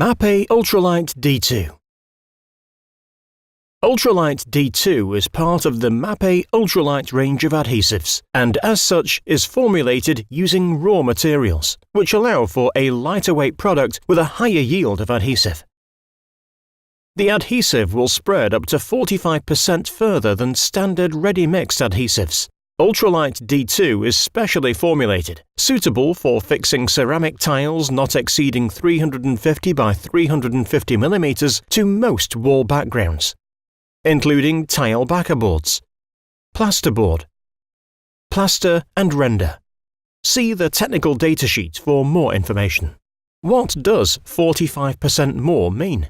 Mapei Ultralite D2. Ultralite D2 is part of the Mapei Ultralite range of adhesives, and as such is formulated using raw materials, which allow for a lighter weight product with a higher yield of adhesive. The adhesive will spread up to 45% further than standard ready-mixed adhesives. Ultralite D2 is specially formulated, suitable for fixing ceramic tiles not exceeding 350 by 350 mm to most wall backgrounds, including tile backerboards, plasterboard, plaster and render. See the technical datasheet for more information. What does 45% more mean?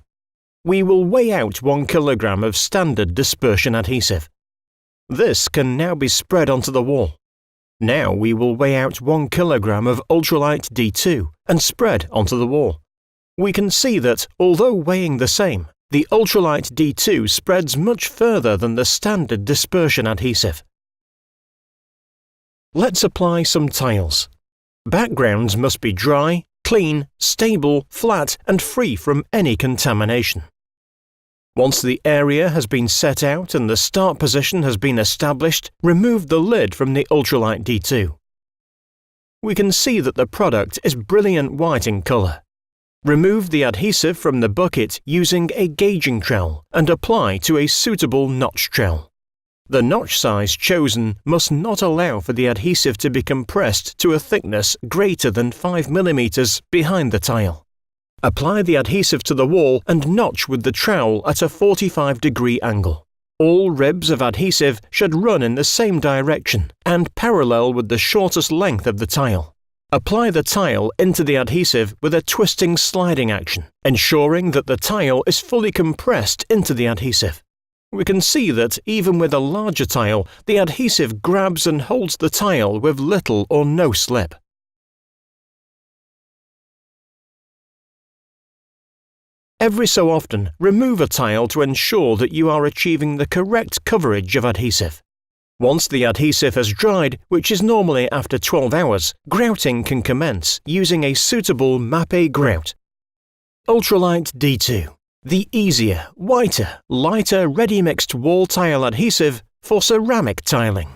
We will weigh out 1 kilogram of standard dispersion adhesive. This can now be spread onto the wall. Now we will weigh out 1 kilogram of Ultralite D2 and spread onto the wall. We can see that, although weighing the same, the Ultralite D2 spreads much further than the standard dispersion adhesive. Let's apply some tiles. Backgrounds must be dry, clean, stable, flat and free from any contamination. Once the area has been set out and the start position has been established, remove the lid from the Ultralite D2. We can see that the product is brilliant white in colour. Remove the adhesive from the bucket using a gauging trowel and apply to a suitable notch trowel. The notch size chosen must not allow for the adhesive to be compressed to a thickness greater than 5 mm behind the tile. Apply the adhesive to the wall and notch with the trowel at a 45-degree angle. All ribs of adhesive should run in the same direction and parallel with the shortest length of the tile. Apply the tile into the adhesive with a twisting sliding action, ensuring that the tile is fully compressed into the adhesive. We can see that even with a larger tile, the adhesive grabs and holds the tile with little or no slip. Every so often, remove a tile to ensure that you are achieving the correct coverage of adhesive. Once the adhesive has dried, which is normally after 12 hours, grouting can commence using a suitable Mapei grout. Ultralite D2, the easier, whiter, lighter ready-mixed wall tile adhesive for ceramic tiling.